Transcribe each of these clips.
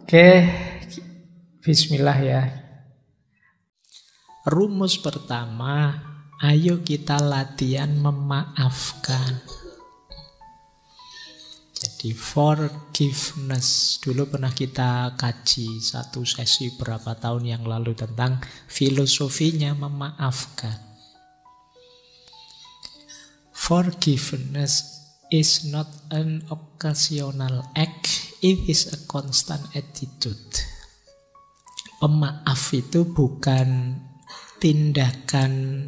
Oke, bismillah ya. Rumus pertama, ayo kita latihan memaafkan. Jadi forgiveness. Dulu pernah kita kaji satu sesi berapa tahun yang lalu tentang filosofinya memaafkan. Forgiveness is not an occasional act, it is a constant attitude. Pemaaf itu bukan tindakan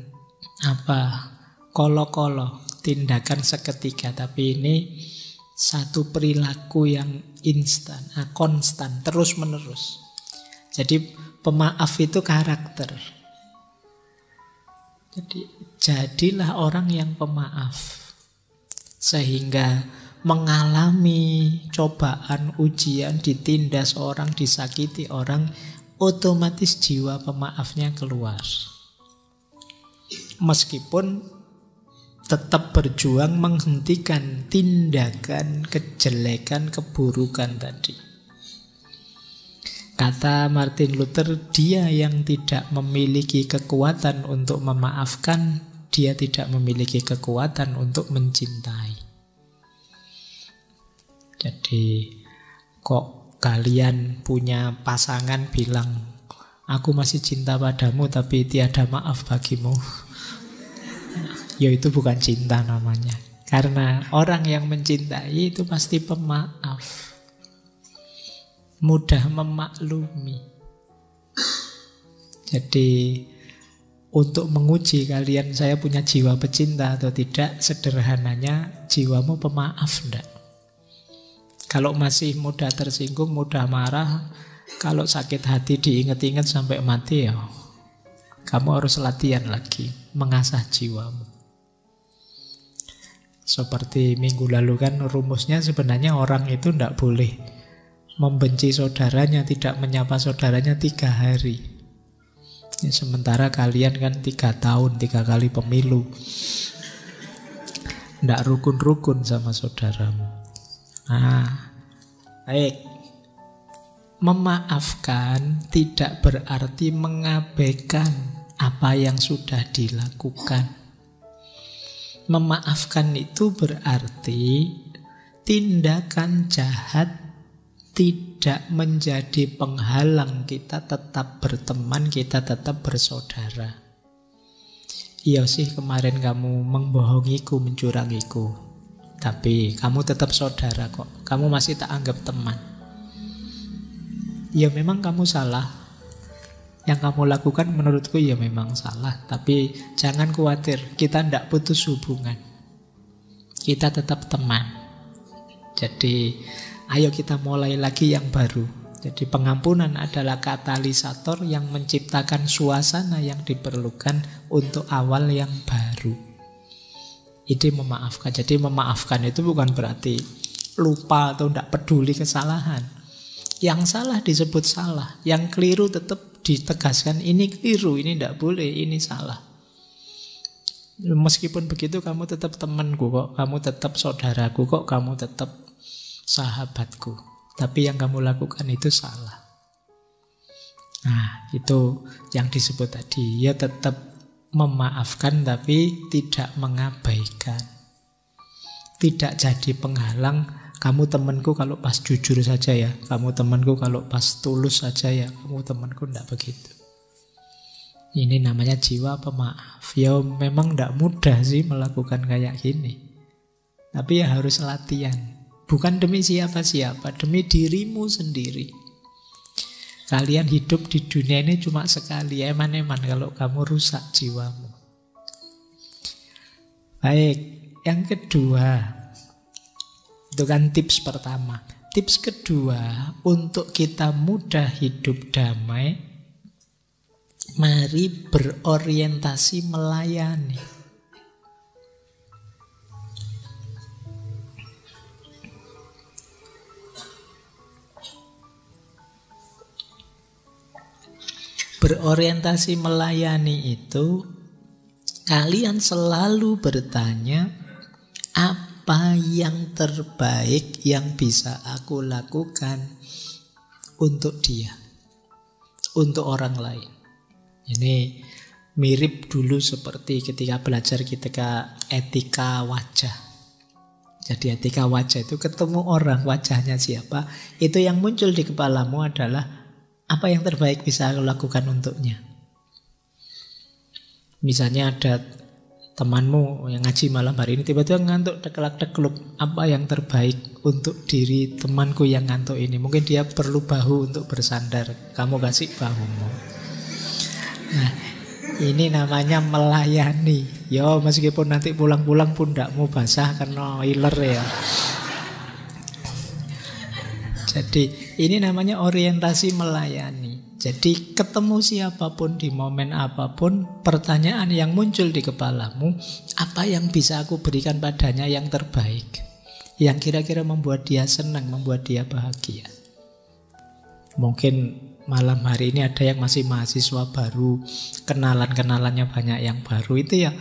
kolo-kolo, tindakan seketika, tapi ini satu perilaku yang instan, konstan, terus-menerus. Jadi pemaaf itu karakter. Jadi jadilah orang yang pemaaf, sehingga mengalami cobaan, ujian, ditindas orang, disakiti orang, otomatis jiwa pemaafnya keluar. Meskipun tetap berjuang menghentikan tindakan kejelekan, keburukan tadi. Kata Martin Luther, dia yang tidak memiliki kekuatan untuk memaafkan, dia tidak memiliki kekuatan untuk mencintai. Jadi, kok kalian punya pasangan bilang, aku masih cinta padamu tapi tiada maaf bagimu. Ya itu bukan cinta namanya. Karena orang yang mencintai itu pasti pemaaf, mudah memaklumi. Jadi untuk menguji kalian saya punya jiwa pecinta atau tidak, sederhananya jiwamu pemaaf enggak? Kalau masih mudah tersinggung, mudah marah, kalau sakit hati diingat-ingat sampai mati, ya kamu harus latihan lagi, mengasah jiwamu. Seperti minggu lalu kan rumusnya sebenarnya orang itu tidak boleh membenci saudaranya, tidak menyapa saudaranya 3 hari. Ya, sementara kalian kan 3 tahun, 3 kali pemilu, tidak rukun-rukun sama saudaramu. Baik. Memaafkan tidak berarti mengabaikan apa yang sudah dilakukan. Memaafkan itu berarti tindakan jahat tidak menjadi penghalang kita tetap berteman, kita tetap bersaudara. Iya sih kemarin kamu membohongiku, mencurangiku, tapi kamu tetap saudara kok. Kamu masih tak anggap teman. Ya memang kamu salah. Yang kamu lakukan menurutku ya memang salah. Tapi jangan khawatir, kita tidak putus hubungan. Kita tetap teman. Jadi ayo kita mulai lagi yang baru. Jadi pengampunan adalah katalisator yang menciptakan suasana yang diperlukan untuk awal yang baru. Itu memaafkan. Jadi memaafkan itu bukan berarti lupa atau tidak peduli kesalahan. Yang salah disebut salah, yang keliru tetap ditegaskan, ini keliru, ini tidak boleh, ini salah. Meskipun begitu kamu tetap temanku kok, kamu tetap saudaraku kok, kamu tetap sahabatku. Tapi yang kamu lakukan itu salah. Nah, itu yang disebut tadi. Ya tetap memaafkan tapi tidak mengabaikan. Tidak jadi penghalang. Kamu temanku kalau pas jujur saja ya, kamu temanku kalau pas tulus saja ya, kamu temanku, tidak begitu. Ini namanya jiwa pemaaf. Ya memang tidak mudah sih melakukan kayak gini, tapi ya harus latihan. Bukan demi siapa-siapa, demi dirimu sendiri. Kalian hidup di dunia ini cuma sekali, eman-eman kalau kamu rusak jiwamu. Baik, yang kedua, itu kan tips pertama. Tips kedua, untuk kita mudah hidup damai, mari berorientasi melayani. Berorientasi melayani itu, kalian selalu bertanya, apa yang terbaik yang bisa aku lakukan untuk dia, untuk orang lain. Ini mirip dulu seperti ketika belajar ketika etika wajah. Jadi etika wajah itu ketemu orang, wajahnya siapa, itu yang muncul di kepalamu adalah apa yang terbaik bisa aku lakukan untuknya. Misalnya ada temanmu yang ngaji malam hari ini tiba-tiba ngantuk dekelak-dekeluk, apa yang terbaik untuk diri temanku yang ngantuk ini? Mungkin dia perlu bahu untuk bersandar, kamu kasih bahumu. Nah, ini namanya melayani. Yo, meskipun nanti pulang-pulang pundakmu basah karena iler ya. Jadi ini namanya orientasi melayani. Jadi ketemu siapapun di momen apapun, pertanyaan yang muncul di kepalamu, apa yang bisa aku berikan padanya yang terbaik, yang kira-kira membuat dia senang, membuat dia bahagia. Mungkin malam hari ini ada yang masih mahasiswa baru, kenalan-kenalannya banyak yang baru. Itu ya,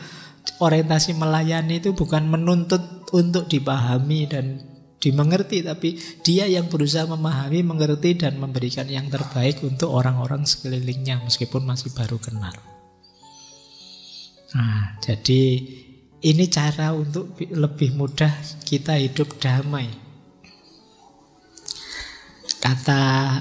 orientasi melayani itu bukan menuntut untuk dipahami dan dimengerti, tapi dia yang berusaha memahami, mengerti, dan memberikan yang terbaik untuk orang-orang sekelilingnya meskipun masih baru kenal. Nah, jadi ini cara untuk lebih mudah kita hidup damai. Kata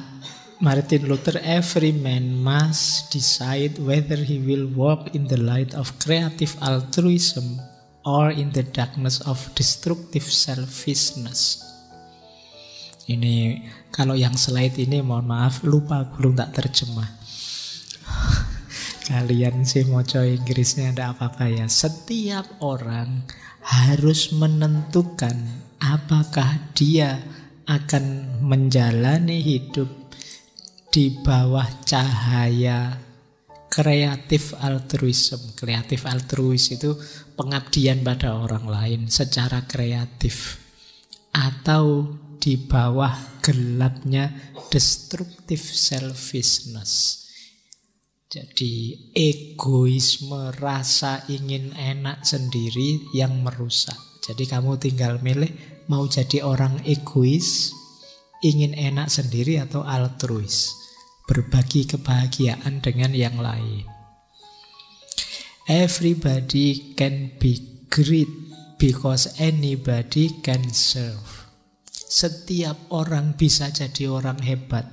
Martin Luther, every man must decide whether he will walk in the light of creative altruism or in the darkness of destructive selfishness. Ini kalau yang slide ini mohon maaf lupa, belum tak terjemah. Kalian sih moco Inggrisnya tidak apa-apa ya. Setiap orang harus menentukan apakah dia akan menjalani hidup di bawah cahaya kreatif altruism. Kreatif altruis itu pengabdian pada orang lain secara kreatif, atau di bawah gelapnya destructive selfishness. Jadi egoisme, rasa ingin enak sendiri yang merusak. Jadi kamu tinggal milih mau jadi orang egois, ingin enak sendiri, atau altruis, berbagi kebahagiaan dengan yang lain. Everybody can be great because anybody can serve. Setiap orang bisa jadi orang hebat,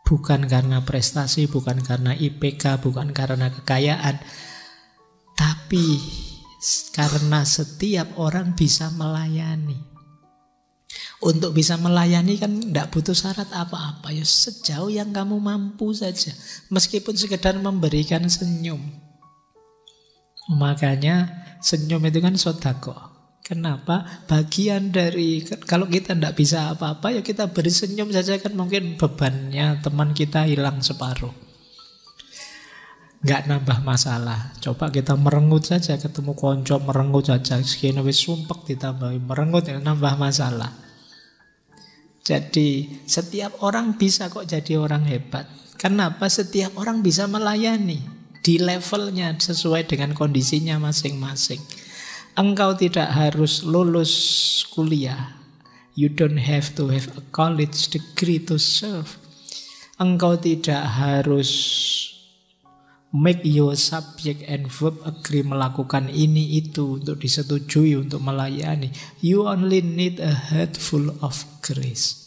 bukan karena prestasi, bukan karena IPK, bukan karena kekayaan, tapi karena setiap orang bisa melayani. Untuk bisa melayani kan tidak butuh syarat apa-apa, ya sejauh yang kamu mampu saja, meskipun sekedar memberikan senyum. Makanya senyum itu kan sedekah. Kenapa? Bagian dari, kalau kita tidak bisa apa-apa, ya kita beri senyum saja, kan mungkin bebannya teman kita hilang separuh. Nggak nambah masalah. Coba kita merengut saja, ketemu konco merengut saja, sekini wis sumpek ditambahi merengut, ya nambah masalah. Jadi setiap orang bisa kok jadi orang hebat. Kenapa? Setiap orang bisa melayani di levelnya sesuai dengan kondisinya masing-masing. Engkau tidak harus lulus kuliah. You don't have to have a college degree to serve. Engkau tidak harus make your subject and verb agree, melakukan ini itu untuk disetujui, untuk melayani. You only need a heart full of grace.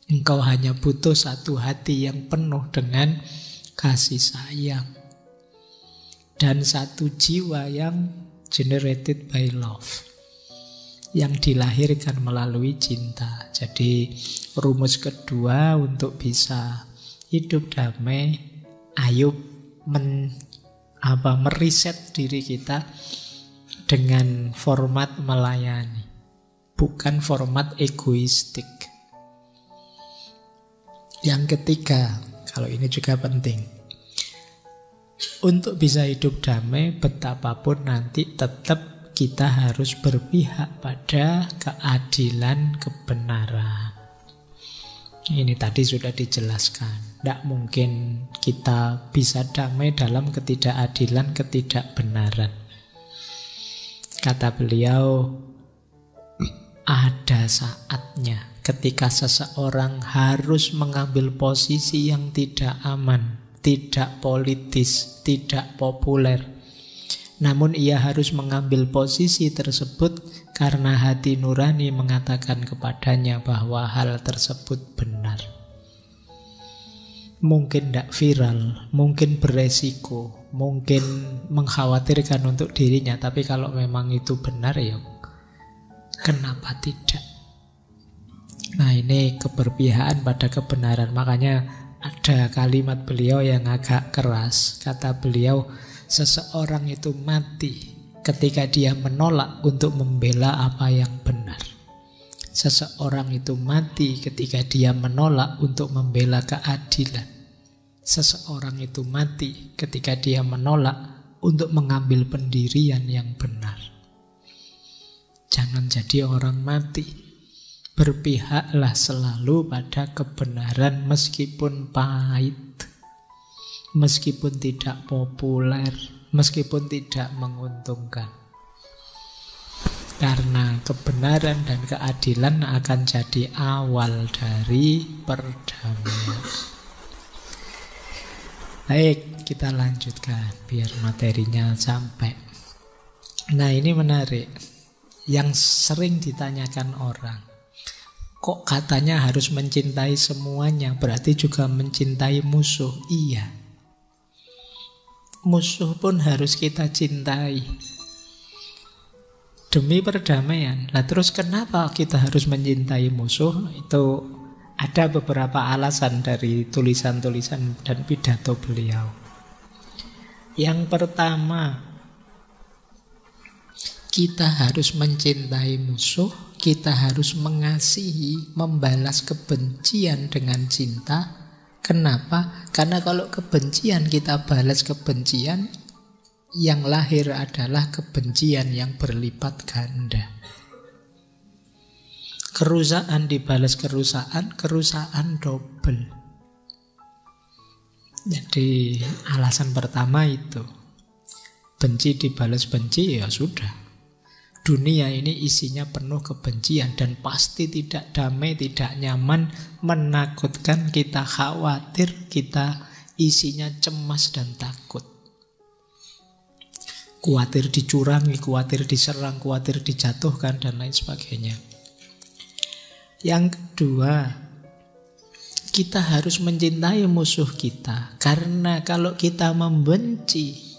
Engkau hanya butuh satu hati yang penuh dengan kasih sayang, dan satu jiwa yang generated by love, yang dilahirkan melalui cinta. Jadi rumus kedua untuk bisa hidup damai, ayo meriset diri kita dengan format melayani, bukan format egoistik. Yang ketiga, kalau ini juga penting, untuk bisa hidup damai, betapapun nanti tetap kita harus berpihak pada keadilan, kebenaran. Ini tadi sudah dijelaskan. Tidak mungkin kita bisa damai dalam ketidakadilan, ketidakbenaran. Kata beliau, ada saatnya ketika seseorang harus mengambil posisi yang tidak aman, tidak politis, tidak populer. Namun ia harus mengambil posisi tersebut karena hati nurani mengatakan kepadanya bahwa hal tersebut benar. Mungkin tidak viral, mungkin beresiko, mungkin mengkhawatirkan untuk dirinya, tapi kalau memang itu benar, ya kenapa tidak? Nah, ini keberpihakan pada kebenaran. Makanya ada kalimat beliau yang agak keras. Kata beliau, seseorang itu mati ketika dia menolak untuk membela apa yang benar. Seseorang itu mati ketika dia menolak untuk membela keadilan. Seseorang itu mati ketika dia menolak untuk mengambil pendirian yang benar. Jangan jadi orang mati. Berpihaklah selalu pada kebenaran meskipun pahit, meskipun tidak populer, meskipun tidak menguntungkan. Karena kebenaran dan keadilan akan jadi awal dari perdamaian. Baik, kita lanjutkan biar materinya sampai. Nah, ini menarik. Yang sering ditanyakan orang, kok katanya harus mencintai semuanya, berarti juga mencintai musuh? Iya. Musuh pun harus kita cintai demi perdamaian. Lah terus kenapa kita harus mencintai musuh? Itu ada beberapa alasan dari tulisan-tulisan dan pidato beliau. Yang pertama, kita harus mencintai musuh, kita harus mengasihi, membalas kebencian dengan cinta. Kenapa? Karena kalau kebencian kita balas kebencian, yang lahir adalah kebencian yang berlipat ganda. Kerusakan dibalas kerusakan, kerusakan double. Jadi alasan pertama itu. Benci dibalas benci, ya sudah. Dunia ini isinya penuh kebencian dan pasti tidak damai, tidak nyaman, menakutkan, kita khawatir, kita isinya cemas dan takut. Khawatir dicurangi, khawatir diserang, khawatir dijatuhkan, dan lain sebagainya. Yang kedua, kita harus mencintai musuh kita. Karena kalau kita membenci,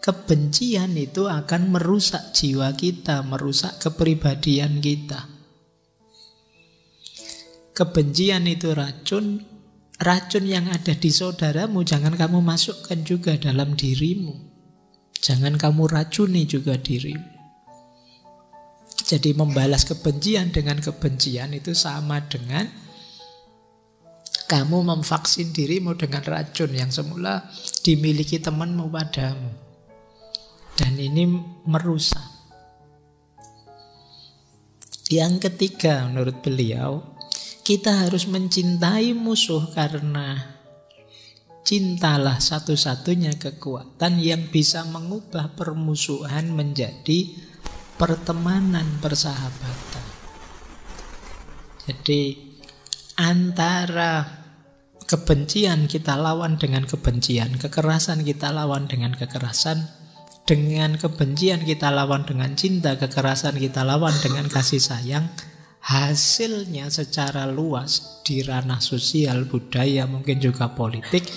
kebencian itu akan merusak jiwa kita, merusak kepribadian kita. Kebencian itu racun. Racun yang ada di saudaramu jangan kamu masukkan juga dalam dirimu. Jangan kamu racuni juga dirimu. Jadi membalas kebencian dengan kebencian itu sama dengan kamu memvaksin dirimu dengan racun yang semula dimiliki temanmu padamu. Dan ini merusak. Yang ketiga, menurut beliau, kita harus mencintai musuh karena cintalah satu-satunya kekuatan yang bisa mengubah permusuhan menjadi pertemanan, persahabatan. Jadi antara kebencian kita lawan dengan kebencian, kekerasan kita lawan dengan kekerasan, dengan kebencian kita lawan dengan cinta, kekerasan kita lawan dengan kasih sayang. Hasilnya secara luas di ranah sosial, budaya, mungkin juga politik,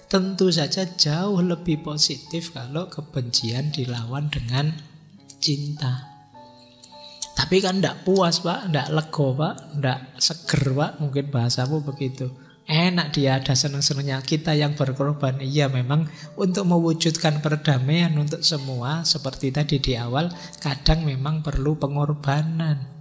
tentu saja jauh lebih positif kalau kebencian dilawan dengan cinta. Tapi kan tidak puas Pak, tidak lego Pak, tidak seger Pak, mungkin bahasamu begitu. Enak dia ada senang-senangnya, kita yang berkorban. Iya memang untuk mewujudkan perdamaian untuk semua, seperti tadi di awal, kadang memang perlu pengorbanan.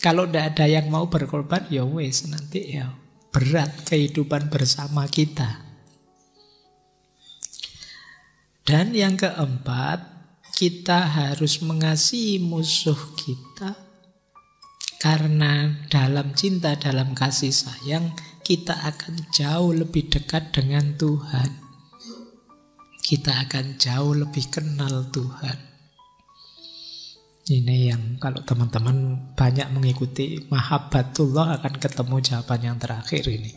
Kalau tidak ada yang mau berkorban, ya wes nanti ya berat kehidupan bersama kita. Dan yang keempat, kita harus mengasihi musuh kita. Karena dalam cinta, dalam kasih sayang, kita akan jauh lebih dekat dengan Tuhan. Kita akan jauh lebih kenal Tuhan. Ini yang kalau teman-teman banyak mengikuti Mahabbatullah akan ketemu jawaban yang terakhir ini.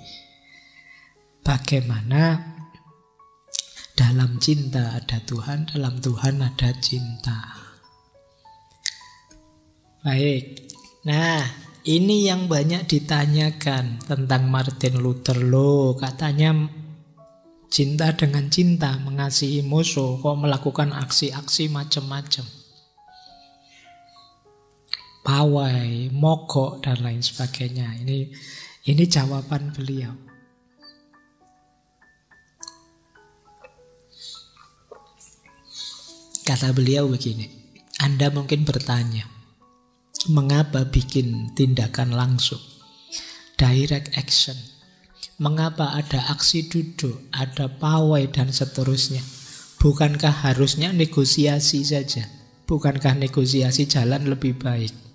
Bagaimana dalam cinta ada Tuhan, dalam Tuhan ada cinta. Baik. Nah, ini yang banyak ditanyakan tentang Martin Luther. Loh, katanya cinta dengan cinta, mengasihi musuh, kok melakukan aksi-aksi macam-macam. Pawai, mogok, dan lain sebagainya. Ini jawaban beliau. Kata beliau begini, Anda mungkin bertanya, mengapa bikin tindakan langsung, direct action? Mengapa ada aksi duduk, ada pawai, dan seterusnya? Bukankah harusnya negosiasi saja? Bukankah negosiasi jalan lebih baik?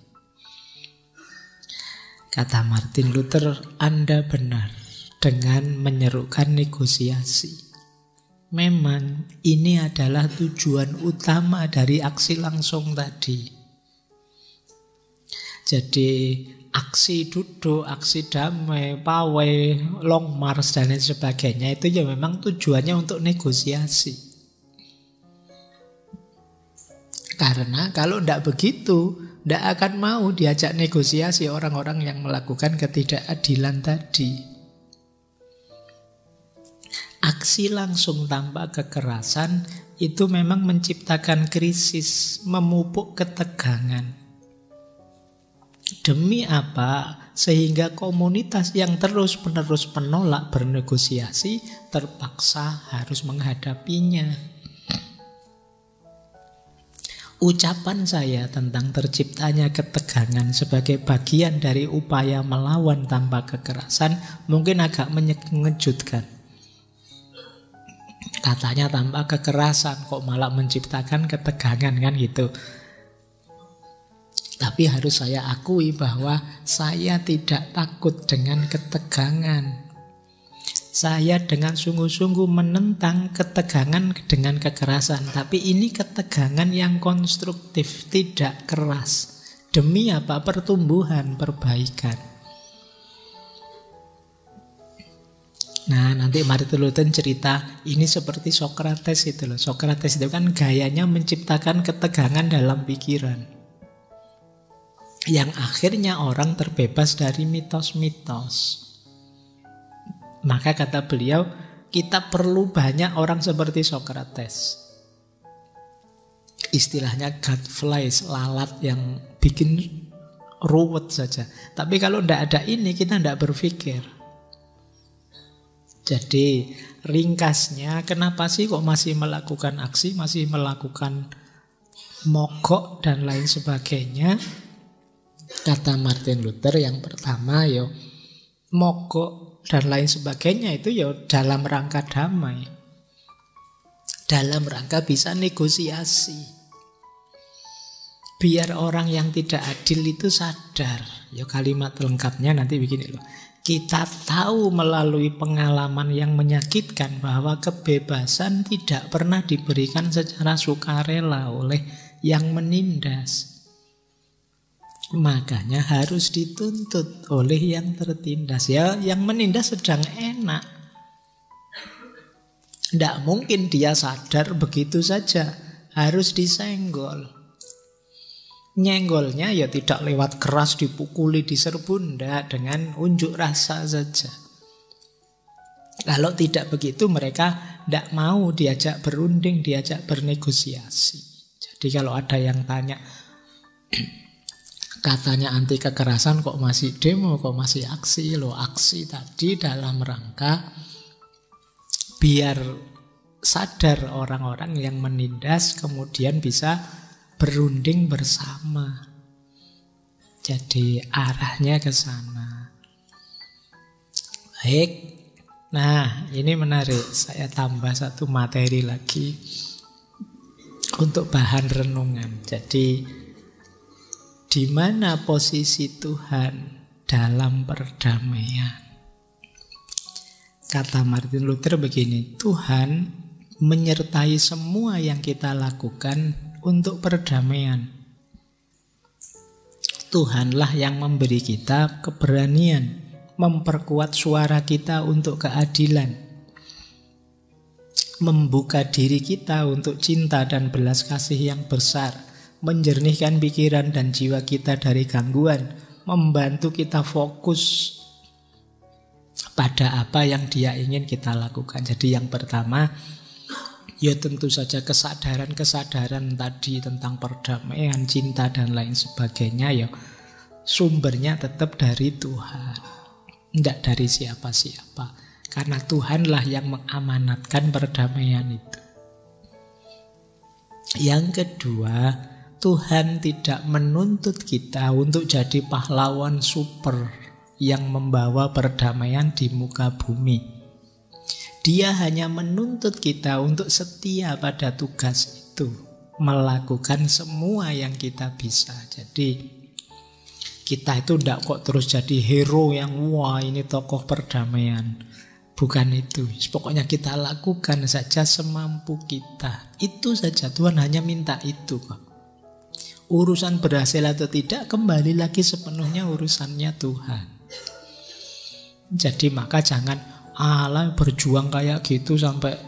Kata Martin Luther, Anda benar dengan menyerukan negosiasi. Memang ini adalah tujuan utama dari aksi langsung tadi. Jadi aksi duduk, aksi damai, pawai, long march, dan lain sebagainya itu ya memang tujuannya untuk negosiasi. Karena kalau tidak begitu, tidak akan mau diajak negosiasi orang-orang yang melakukan ketidakadilan tadi. Aksi langsung tanpa kekerasan itu memang menciptakan krisis, memupuk ketegangan. Demi apa? Sehingga komunitas yang terus-menerus menolak bernegosiasi terpaksa harus menghadapinya. Ucapan saya tentang terciptanya ketegangan sebagai bagian dari upaya melawan tanpa kekerasan mungkin agak mengejutkan. Katanya tanpa kekerasan kok malah menciptakan ketegangan, kan gitu. Tapi harus saya akui bahwa saya tidak takut dengan ketegangan. Saya dengan sungguh-sungguh menentang ketegangan dengan kekerasan. Tapi ini ketegangan yang konstruktif, tidak keras. Demi apa? Pertumbuhan, perbaikan. Nah, nanti Martin Luther cerita ini seperti Socrates itu loh. Socrates itu kan gayanya menciptakan ketegangan dalam pikiran, yang akhirnya orang terbebas dari mitos-mitos. Maka kata beliau, kita perlu banyak orang seperti Socrates. Istilahnya godflies, lalat yang bikin ruwet saja. Tapi kalau tidak ada ini, kita tidak berpikir. Jadi ringkasnya, kenapa sih kok masih melakukan aksi, masih melakukan mogok dan lain sebagainya? Kata Martin Luther, yang pertama mogok dan lain sebagainya itu dalam rangka damai, dalam rangka bisa negosiasi, biar orang yang tidak adil itu sadar. Kalimat lengkapnya nanti begini loh. Kita tahu melalui pengalaman yang menyakitkan bahwa kebebasan tidak pernah diberikan secara sukarela oleh yang menindas. Makanya harus dituntut oleh yang tertindas. Yang menindas sedang enak. Tidak mungkin dia sadar begitu saja. Harus disenggol. Nyenggolnya tidak lewat keras, dipukuli, diserbu, enggak, dengan unjuk rasa saja. Kalau tidak begitu mereka tidak mau diajak berunding, diajak bernegosiasi. Jadi kalau ada yang tanya, katanya anti kekerasan kok masih demo, kok masih aksi. Aksi tadi dalam rangka biar sadar orang-orang yang menindas, kemudian bisa berunding bersama. Jadi arahnya ke sana. Baik. Nah, ini menarik. Saya tambah satu materi lagi untuk bahan renungan. Jadi di mana posisi Tuhan dalam perdamaian? Kata Martin Luther begini, Tuhan menyertai semua yang kita lakukan untuk perdamaian. Tuhanlah yang memberi kita keberanian, memperkuat suara kita untuk keadilan, membuka diri kita untuk cinta dan belas kasih yang besar, menjernihkan pikiran dan jiwa kita dari gangguan, membantu kita fokus pada apa yang Dia ingin kita lakukan. Jadi yang pertama, ya tentu saja kesadaran tadi tentang perdamaian, cinta dan lain sebagainya, ya sumbernya tetap dari Tuhan, tidak dari siapa-siapa. Karena Tuhanlah yang mengamanatkan perdamaian itu. Yang kedua, Tuhan tidak menuntut kita untuk jadi pahlawan super yang membawa perdamaian di muka bumi. Dia hanya menuntut kita untuk setia pada tugas itu, melakukan semua yang kita bisa. Jadi kita itu tidak kok terus jadi hero yang wah ini tokoh perdamaian. Bukan itu. Pokoknya kita lakukan saja semampu kita. Itu saja, Tuhan hanya minta itu kok. Urusan berhasil atau tidak kembali lagi sepenuhnya urusannya Tuhan. Jadi maka jangan berjuang kayak gitu sampai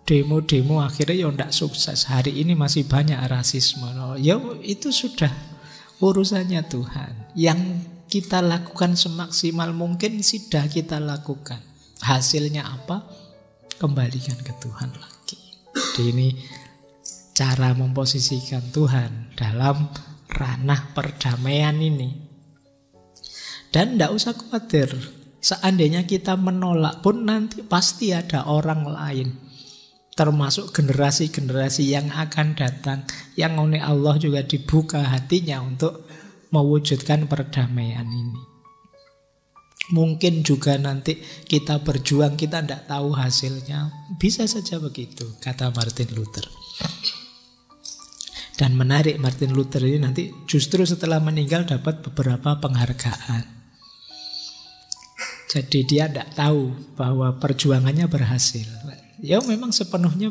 demo-demo akhirnya ya tidak sukses. Hari ini masih banyak rasisme. Ya itu sudah urusannya Tuhan. Yang kita lakukan semaksimal mungkin sudah kita lakukan. Hasilnya apa? Kembalikan ke Tuhan lagi. Jadi ini cara memposisikan Tuhan dalam ranah perdamaian ini. Dan tidak usah khawatir, seandainya kita menolak pun nanti pasti ada orang lain, termasuk generasi-generasi yang akan datang, yang oleh Allah juga dibuka hatinya untuk mewujudkan perdamaian ini. Mungkin juga nanti kita berjuang, kita tidak tahu hasilnya. Bisa saja begitu, kata Martin Luther. Dan menarik, Martin Luther ini nanti justru setelah meninggal dapat beberapa penghargaan. Jadi dia tidak tahu bahwa perjuangannya berhasil. Ya memang sepenuhnya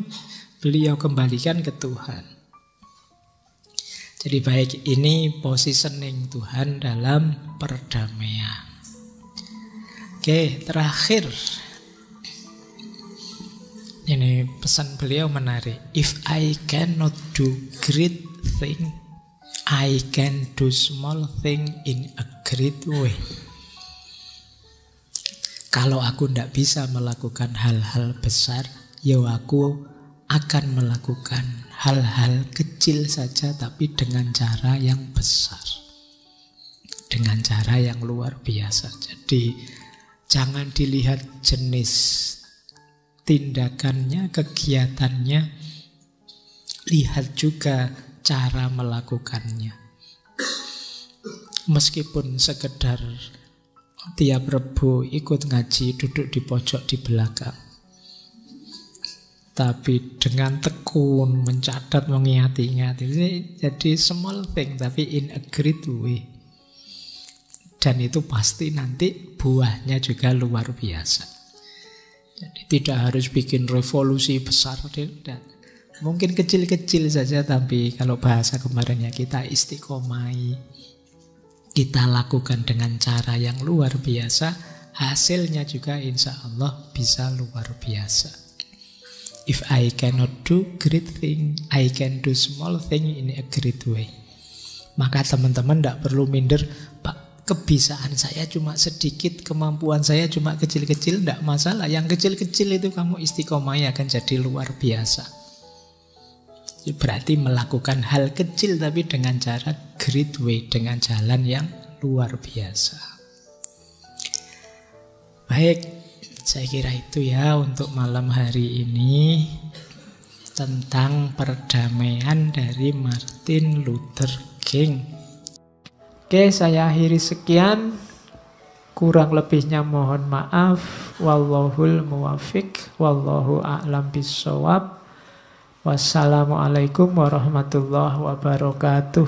beliau kembalikan ke Tuhan. Jadi baik, ini positioning Tuhan dalam perdamaian. Oke, terakhir. Ini pesan beliau menarik. If I cannot do great thing, I can do small thing in a great way. Kalau aku tidak bisa melakukan hal-hal besar, ya aku akan melakukan hal-hal kecil saja tapi dengan cara yang besar, dengan cara yang luar biasa. Jadi jangan dilihat jenis tindakannya, kegiatannya, lihat juga cara melakukannya. Meskipun sekedar tiap Rebo ikut ngaji, duduk di pojok di belakang, tapi dengan tekun, mencatat, mengingat-ingat, jadi small thing tapi in a great way. Dan itu pasti nanti buahnya juga luar biasa. Jadi tidak harus bikin revolusi besar, tidak. Mungkin kecil-kecil saja, tapi kalau bahasa kemarinnya kita istiqomai, kita lakukan dengan cara yang luar biasa, hasilnya juga insya Allah bisa luar biasa. If I cannot do great thing, I can do small thing in a great way. Maka teman-teman tidak perlu minder, Pak, kebiasaan saya cuma sedikit, kemampuan saya cuma kecil-kecil, tidak masalah. Yang kecil-kecil itu kamu istiqomah akan jadi luar biasa. Berarti melakukan hal kecil tapi dengan cara great way, dengan jalan yang luar biasa. Baik, saya kira itu ya untuk malam hari ini tentang perdamaian dari Martin Luther King. Oke, saya akhiri sekian. Kurang lebihnya mohon maaf. Wallahul muwafiq. Wallahu a'lam bishawab. Wassalamualaikum warahmatullahi wabarakatuh.